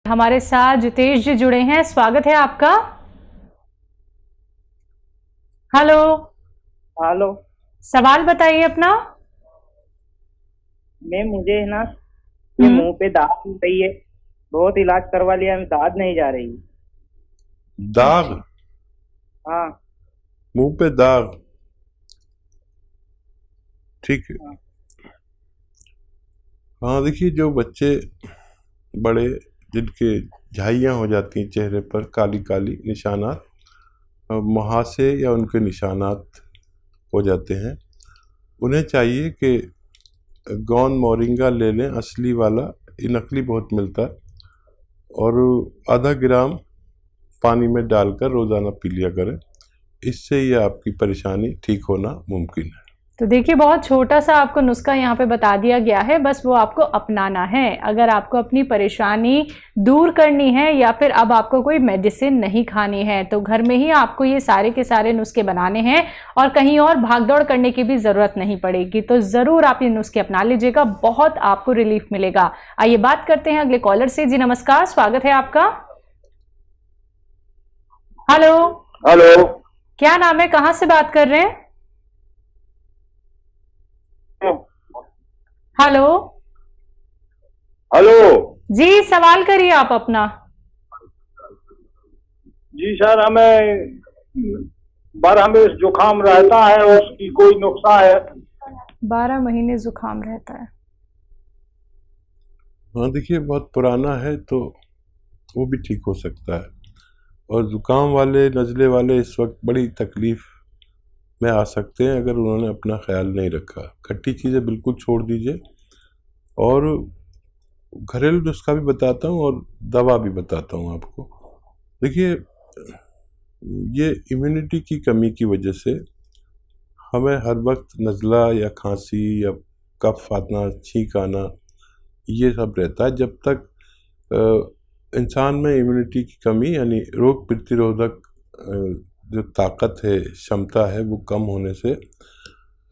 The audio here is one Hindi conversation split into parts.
हमारे साथ जितेश जी जुड़े हैं, स्वागत है आपका। हेलो। हेलो सवाल बताइए अपना। मैम, मुझे है ना ये मुंह पे दाग हो रही है, बहुत इलाज करवा लिया, दाद नहीं जा रही। दाग? हाँ। मुंह पे दाग? ठीक है। हाँ। हाँ, देखिए, जो बच्चे बड़े जिनके झाइयाँ हो जाती हैं चेहरे पर, काली काली निशानात, मुहासे या उनके निशानात हो जाते हैं, उन्हें चाहिए कि गौन मोरिंगा ले लें, असली वाला। ये नकली बहुत मिलता है, और आधा ग्राम पानी में डालकर रोज़ाना पी लिया करें। इससे ये आपकी परेशानी ठीक होना मुमकिन है। तो देखिए, बहुत छोटा सा आपको नुस्खा यहाँ पे बता दिया गया है, बस वो आपको अपनाना है। अगर आपको अपनी परेशानी दूर करनी है या फिर अब आपको कोई मेडिसिन नहीं खानी है, तो घर में ही आपको ये सारे के सारे नुस्खे बनाने हैं और कहीं और भागदौड़ करने की भी ज़रूरत नहीं पड़ेगी। तो ज़रूर आप ये नुस्खे अपना लीजिएगा, बहुत आपको रिलीफ मिलेगा। आइए बात करते हैं अगले कॉलर से। जी नमस्कार, स्वागत है आपका। हेलो। हेलो। क्या नाम है, कहाँ से बात कर रहे हैं? हेलो। हेलो जी, सवाल करिए आप अपना। जी सर, हमें जुकाम रहता है, उसकी कोई नुस्खा है? 12 महीने जुकाम रहता है। हाँ, देखिए, बहुत पुराना है तो वो भी ठीक हो सकता है। और ज़ुकाम वाले, नज़ले वाले इस वक्त बड़ी तकलीफ़ में आ सकते हैं अगर उन्होंने अपना ख्याल नहीं रखा। खट्टी चीज़ें बिल्कुल छोड़ दीजिए, और घरेलू नुस्खा भी बताता हूँ और दवा भी बताता हूँ आपको। देखिए, ये इम्यूनिटी की कमी की वजह से हमें हर वक्त नज़ला या खांसी या कफ आना, छींक आना, ये सब रहता है। जब तक इंसान में इम्यूनिटी की कमी यानी रोग प्रतिरोधक जो ताकत है, क्षमता है, वो कम होने से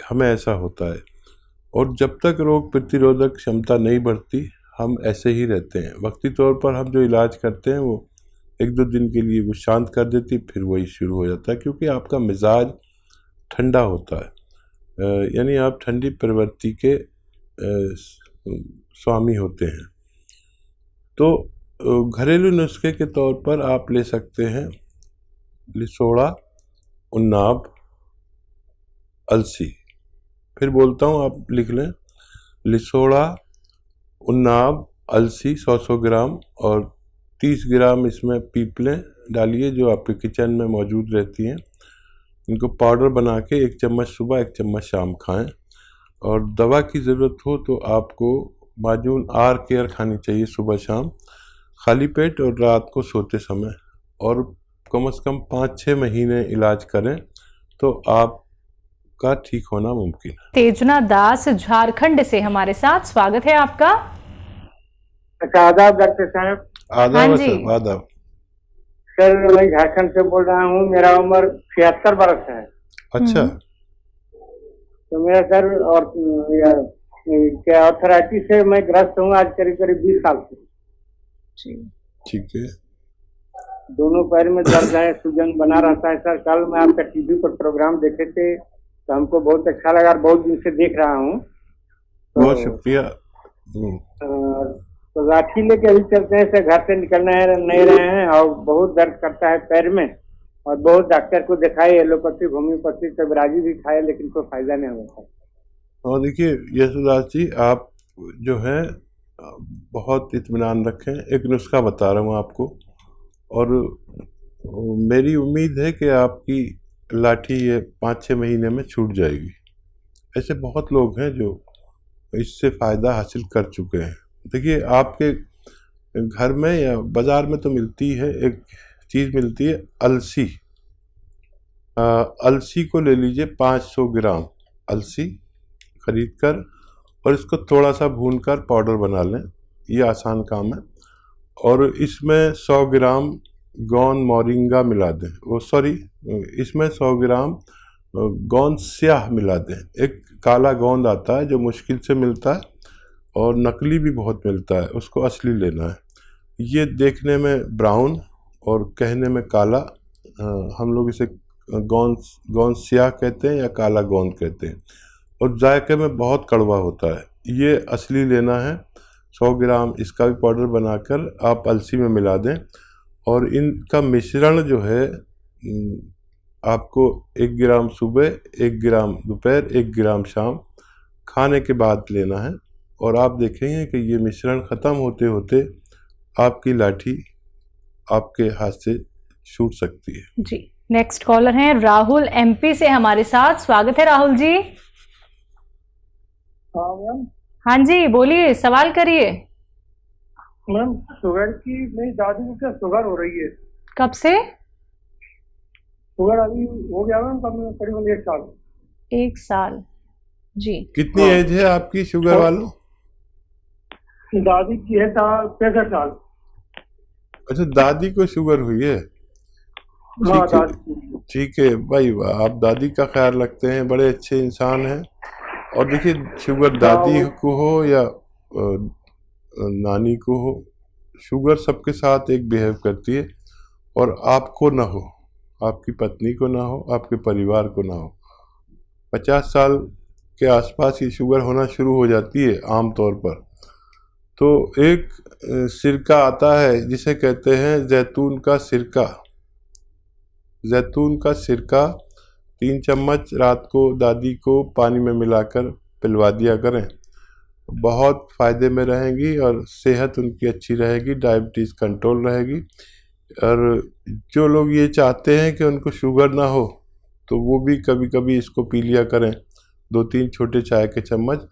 हमें ऐसा होता है। और जब तक रोग प्रतिरोधक क्षमता नहीं बढ़ती, हम ऐसे ही रहते हैं। वक्ती तौर पर हम जो इलाज करते हैं वो 1-2 दिन के लिए वो शांत कर देती, फिर वही शुरू हो जाता है, क्योंकि आपका मिजाज ठंडा होता है। यानी आप ठंडी प्रवृत्ति के स्वामी होते हैं। तो घरेलू नुस्खे के तौर पर आप ले सकते हैं लिसोड़ा, उन्नाब, अलसी। फिर बोलता हूँ, आप लिख लें। लिसोड़ा, उन्नाब, अलसी 100-100 ग्राम, और 30 ग्राम इसमें पीपलें डालिए जो आपके किचन में मौजूद रहती हैं। इनको पाउडर बना के 1 चम्मच सुबह, 1 चम्मच शाम खाएं। और दवा की ज़रूरत हो तो आपको माजून आर केयर खानी चाहिए सुबह शाम, खाली पेट और रात को सोते समय। और कम से कम 5-6 महीने इलाज करें तो आपका ठीक होना मुमकिन है। तेजना दास झारखंड से हमारे साथ, स्वागत है आपका। आदाब डॉक्टर साहब। आदाब। हाँ जी। सर आदाब। सर, मैं झारखंड से बोल रहा हूँ, मेरा उम्र 76 वर्ष है। अच्छा। तो मेरा सर और क्या ऑर्थराइटिस से मैं ग्रस्त हूँ आज करीब करीब 20 साल से। ठीक है। दोनों पैर में दर्द है, सूजन बना रहता है। सर, कल मैं आपका टीवी पर प्रोग्राम देखे थे तो हमको बहुत अच्छा लगा, और बहुत दिन से देख रहा हूँ। बहुत शुक्रिया। तो लाठी लेके अभी चलते हैं, घर से निकलना है नहीं रहे हैं, और बहुत दर्द करता है पैर में, और बहुत डॉक्टर को दिखाए, एलोपैथी, होम्योपैथी, कबराजी भी खाए, लेकिन कोई फायदा नहीं होता। और देखिए यशोदास जी, आप जो है बहुत इत्मीनान रखें। एक नुस्खा बता रहा हूँ आपको, और मेरी उम्मीद है कि आपकी लाठी ये 5-6 महीने में छूट जाएगी। ऐसे बहुत लोग हैं जो इससे फ़ायदा हासिल कर चुके हैं। देखिए, आपके घर में या बाज़ार में तो मिलती है, एक चीज़ मिलती है अलसी। अलसी को ले लीजिए, 500 ग्राम अलसी खरीद कर, और इसको थोड़ा सा भूनकर पाउडर बना लें। ये आसान काम है। और इसमें 100 ग्राम गौन मोरिंगा मिला दें, इसमें 100 ग्राम गोंद स्याह मिला दें। एक काला गोंद आता है जो मुश्किल से मिलता है, और नकली भी बहुत मिलता है, उसको असली लेना है। ये देखने में ब्राउन और कहने में काला, हम लोग इसे गोंद स्याह कहते हैं या काला गोंद कहते हैं, और जायके में बहुत कड़वा होता है। ये असली लेना है। 100 ग्राम इसका भी पाउडर बनाकर आप अलसी में मिला दें, और इनका मिश्रण जो है आपको 1 ग्राम सुबह, 1 ग्राम दोपहर, 1 ग्राम शाम खाने के बाद लेना है। और आप देखेंगे कि ये मिश्रण ख़त्म होते होते आपकी लाठी आपके हाथ से छूट सकती है। जी, नेक्स्ट कॉलर हैं राहुल एमपी से हमारे साथ। स्वागत है राहुल जी। हाँ मैम। हाँ जी, बोलिए, सवाल करिए। मैम शुगर की, मेरी दादी को क्या शुगर हो रही है? कब से? शुगर अभी हो गया मैम करीबन 1 साल। 1 साल। जी, कितनी एज है आपकी शुगर वालों? दादी की है 65 साल। अच्छा, दादी को शुगर हुई है? हाँ ठीक है, दादी। ठीक है भाई, वाह, आप दादी का ख्याल रखते हैं, बड़े अच्छे इंसान हैं। और देखिए, शुगर दादी को हो या नानी को हो, शुगर सबके साथ एक बिहेव करती है। और आपको ना हो, आपकी पत्नी को ना हो, आपके परिवार को ना हो, 50 साल के आसपास ही शुगर होना शुरू हो जाती है आम तौर पर। तो एक सिरका आता है जिसे कहते हैं जैतून का सिरका। जैतून का सिरका 3 चम्मच रात को दादी को पानी में मिलाकर पिलवा दिया करें, बहुत फ़ायदे में रहेंगी और सेहत उनकी अच्छी रहेगी, डायबिटीज़ कंट्रोल रहेगी। और जो लोग ये चाहते हैं कि उनको शुगर ना हो, तो वो भी कभी कभी इसको पी लिया करें। 2-3 छोटे चाय के चम्मच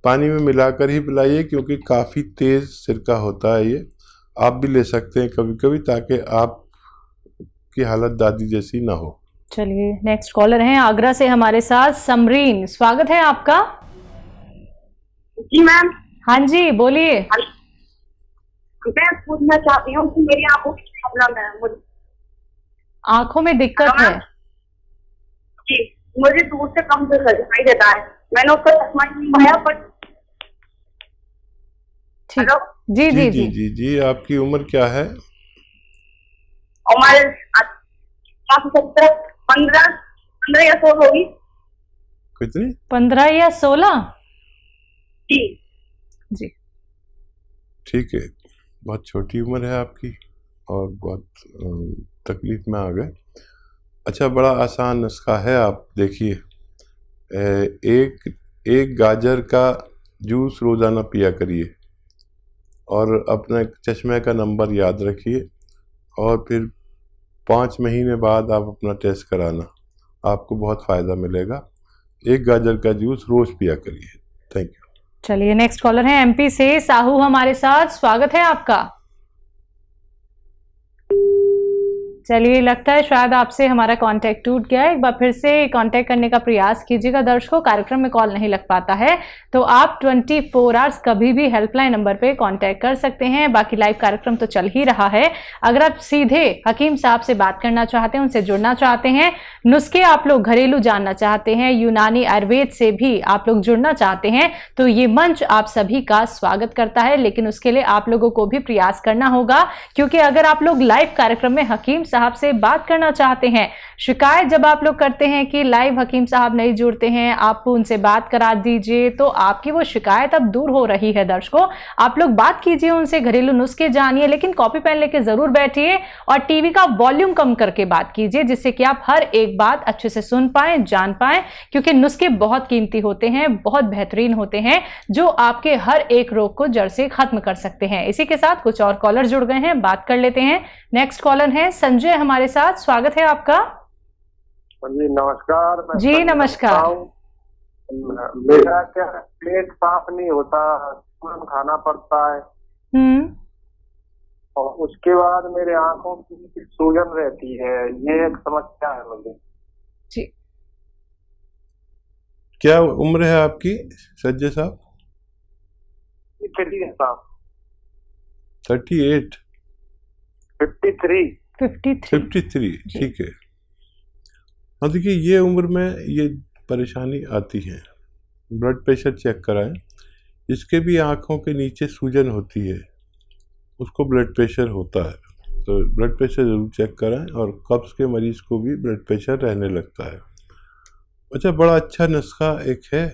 पानी में मिलाकर ही पिलाइए, क्योंकि काफ़ी तेज़ सिरका होता है ये। आप भी ले सकते हैं कभी कभी, ताकि आपकी हालत दादी जैसी ना हो। चलिए, नेक्स्ट कॉलर हैं आगरा से हमारे साथ समरीन। स्वागत है आपका। जी मैम। हाँ जी, बोलिए। मैं पूछना चाहती हूँ कि मेरी आंखों की प्रॉब्लम है। आंखों में दिक्कत है? जी, मुझे दूर से कम दिखाई देता है। मैंने उसका चश्मा नहीं लगाया, पर ठीक। जी जी जी जी जी। आपकी उम्र क्या है? उम्र 15 या 16 होगी। कितनी? 15 या 16? जी जी, ठीक है, बहुत छोटी उम्र है आपकी और बहुत तकलीफ में आ गए। अच्छा, बड़ा आसान नुस्खा है, आप देखिए। एक गाजर का जूस रोज़ाना पिया करिए, और अपने चश्मे का नंबर याद रखिए, और फिर 5 महीने बाद आप अपना टेस्ट कराना, आपको बहुत फ़ायदा मिलेगा। एक गाजर का जूस रोज़ पिया करिए। Thank you. चलिए, नेक्स्ट कॉलर है एमपी से साहू हमारे साथ। स्वागत है आपका। चलिए, लगता है शायद आपसे हमारा कांटेक्ट टूट गया है। एक बार फिर से कांटेक्ट करने का प्रयास कीजिएगा। दर्शकों, कार्यक्रम में कॉल नहीं लग पाता है तो आप 24 आवर्स कभी भी हेल्पलाइन नंबर पे कांटेक्ट कर सकते हैं। बाकी लाइव कार्यक्रम तो चल ही रहा है। अगर आप सीधे हकीम साहब से बात करना चाहते हैं, उनसे जुड़ना चाहते हैं, नुस्खे आप लोग घरेलू जानना चाहते हैं, यूनानी आयुर्वेद से भी आप लोग जुड़ना चाहते हैं, तो ये मंच आप सभी का स्वागत करता है। लेकिन उसके लिए आप लोगों को भी प्रयास करना होगा, क्योंकि अगर आप लोग लाइव कार्यक्रम में हकीम साहब से बात करना चाहते हैं, शिकायत जब आप लोग करते हैं कि लाइव हकीम साहब नहीं जुड़ते हैं, आप उनसे बात करा दीजिए, तो आपकी वो शिकायत अब दूर हो रही है। दर्शकों, आप लोग बात कीजिए उनसे, घरेलू नुस्खे जानिए, लेकिन कॉपी पेन लेके जरूर बैठिए और टीवी का वॉल्यूम कम करके बात कीजिए, जिससे कि आप हर एक बात अच्छे से सुन पाए, जान पाए, क्योंकि नुस्खे बहुत कीमती होते हैं, बहुत बेहतरीन होते हैं, जो आपके हर एक रोग को जड़ से खत्म कर सकते हैं। इसी के साथ कुछ और कॉलर जुड़ गए हैं, बात कर लेते हैं। नेक्स्ट कॉलर है संजय हमारे साथ। स्वागत है आपका। जी नमस्कार। जी नमस्कार। मेरा क्या पेट साफ नहीं होता, खाना पड़ता है, और उसके बाद मेरे आंखों की सूजन रहती है। ये एक समस्या है मुझे। जी, क्या उम्र है आपकी सज्जे साहब? 38? 53? ठीक है। हाँ, देखिए, ये उम्र में ये परेशानी आती है। ब्लड प्रेशर चेक कराएं। इसके भी आँखों के नीचे सूजन होती है, उसको ब्लड प्रेशर होता है, तो ब्लड प्रेशर ज़रूर चेक कराएं। और कब्ज़ के मरीज़ को भी ब्लड प्रेशर रहने लगता है। अच्छा, बड़ा अच्छा नुस्खा एक है,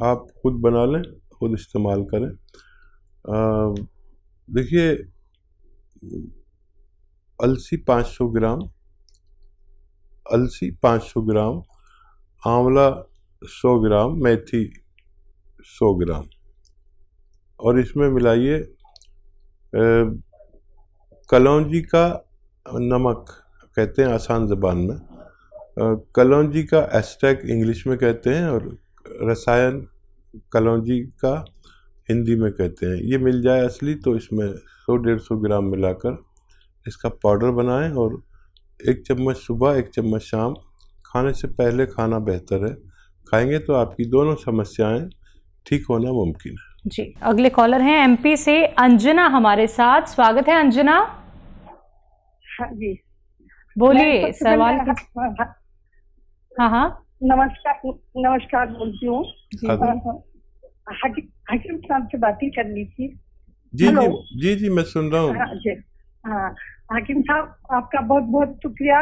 आप खुद बना लें, खुद इस्तेमाल करें। देखिए, अलसी 500 ग्राम, अलसी 500 ग्राम, आंवला 100 ग्राम, मेथी 100 ग्राम, और इसमें मिलाइए कलौंजी का नमक, कहते हैं आसान ज़बान में, कलौंजी का एस्टेक इंग्लिश में कहते हैं, और रसायन कलौंजी का हिंदी में कहते हैं। ये मिल जाए असली तो इसमें 100-150 ग्राम मिलाकर इसका पाउडर बनाएं, और 1 चम्मच सुबह 1 चम्मच शाम, खाने से पहले खाना बेहतर है। खाएंगे तो आपकी दोनों समस्याएं ठीक होना मुमकिन है। जी, अगले कॉलर हैं एमपी से अंजना हमारे साथ। स्वागत है अंजना। हाँ जी, बोलिए, सवाल हाँ हाँ, नमस्कार बोलती हूँ। हकीम साहब से बात ही करनी थी। जी जी जी, मैं सुन रहा हूँ। हाँ जी, हाँ हकीम साहब, आपका बहुत बहुत शुक्रिया।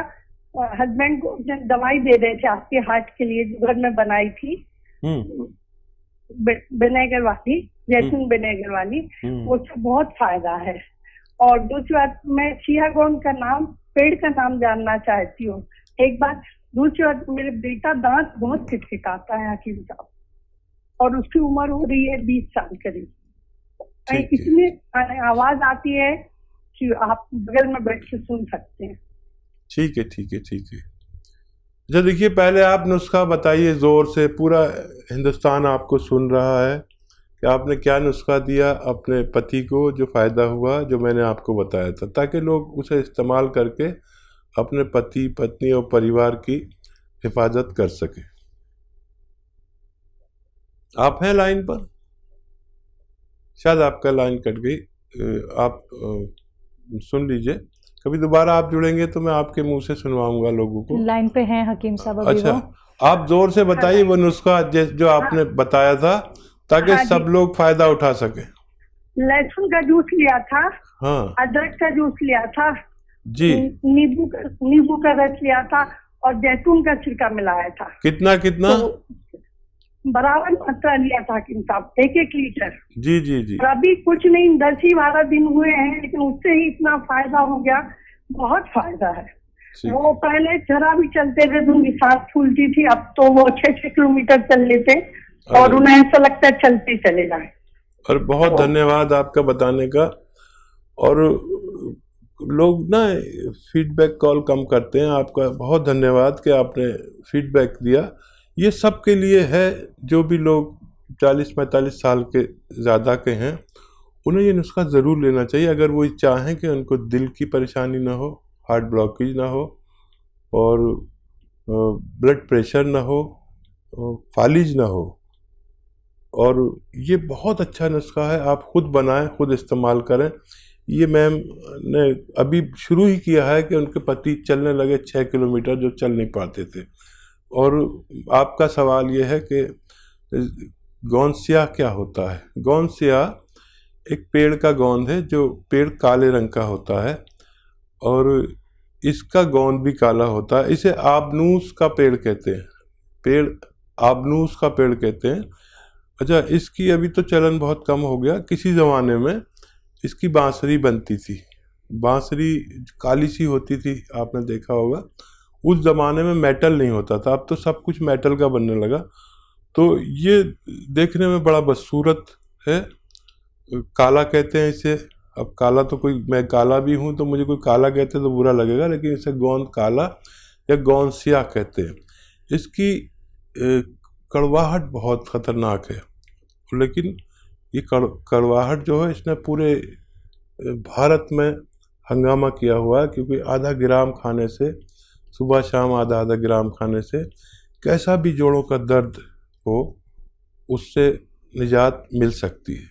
हस्बैंड को दवाई दे रहे थे आपके हार्ट के लिए, जो घर में बनाई थी, विनेगर वाली, जैतून विनेगर वाली, उससे बहुत फायदा है। और दूसरी बात, मैं सियागोन का नाम, पेड़ का नाम जानना चाहती हूँ एक बात। दूसरी बात, मेरे बेटा दांत बहुत खिटखिटाता है हकीम साहब, और उसकी उम्र हो रही है 20 साल करीब। इतनी आवाज आती है कि आप बगल में बैठ के सुन सकते हैं। ठीक है ठीक है ठीक है। अच्छा, देखिए, पहले आप नुस्खा बताइए ज़ोर से, पूरा हिंदुस्तान आपको सुन रहा है कि आपने क्या नुस्खा दिया अपने पति को, जो फ़ायदा हुआ, जो मैंने आपको बताया था, ताकि लोग उसे इस्तेमाल करके अपने पति, पत्नी और परिवार की हिफाजत कर सकें। आप हैं लाइन पर? शायद आपका लाइन कट गई, आप सुन लीजिए। कभी दोबारा आप जुड़ेंगे तो मैं आपके मुंह से सुनवाऊंगा लोगों को। लाइन पे हैं हकीम साहब अभी। अच्छा, आप जोर से बताइए वो नुस्खा जो आपने बताया था, ताकि सब लोग फायदा उठा सके। लहसुन का जूस लिया था, हाँ, अदरक का जूस लिया था जी, नींबू का रस लिया था, और जैतून का छिलका मिलाया था। कितना कितना? तो बराबर मात्रा लिया था हकीम साहब, 1-1 लीटर। जी जी जी। अभी कुछ नहीं, 10-12 दिन हुए हैं, लेकिन उससे ही इतना फायदा हो गया, बहुत फायदा है। वो पहले जरा भी चलते थे तो उनकी सांस फूलती थी, अब तो वो 6-6 किलोमीटर चल लेते, और उन्हें ऐसा लगता है चलते चले जाए। और बहुत धन्यवाद आपका बताने का। और लोग ना फीडबैक कॉल कम करते हैं, आपका बहुत धन्यवाद कि आपने फीडबैक दिया। ये सब के लिए है, जो भी लोग 40-45 साल के ज़्यादा के हैं, उन्हें ये नुस्खा ज़रूर लेना चाहिए, अगर वो चाहें कि उनको दिल की परेशानी ना हो, हार्ट ब्लॉकेज ना हो, और ब्लड प्रेशर ना हो, फालिज ना हो। और ये बहुत अच्छा नुस्खा है, आप खुद बनाएं, खुद इस्तेमाल करें। ये मैम ने अभी शुरू ही किया है कि उनके पति चलने लगे 6 किलोमीटर, जो चल नहीं पाते थे। और आपका सवाल ये है कि गोंसिया क्या होता है। गोंसिया एक पेड़ का गोंद है, जो पेड़ काले रंग का होता है, और इसका गोंद भी काला होता है। इसे आबनूस का पेड़ कहते हैं, पेड़ आबनूस का पेड़ कहते हैं। अच्छा, इसकी अभी तो चलन बहुत कम हो गया। किसी ज़माने में इसकी बांसुरी बनती थी, बांसुरी काली सी होती थी, आपने देखा होगा। उस ज़माने में मेटल नहीं होता था, अब तो सब कुछ मेटल का बनने लगा। तो ये देखने में बड़ा बदसूरत है, काला कहते हैं इसे। अब काला तो कोई, मैं काला भी हूँ तो मुझे कोई काला कहते तो बुरा लगेगा, लेकिन इसे गोंद काला या गोंसिया कहते हैं। इसकी कड़वाहट बहुत ख़तरनाक है, लेकिन ये कड़वाहट जो है, इसने पूरे भारत में हंगामा किया हुआ है, क्योंकि आधा ग्राम खाने से, सुबह शाम आधा ग्राम खाने से, कैसा भी जोड़ों का दर्द हो, उससे निजात मिल सकती है।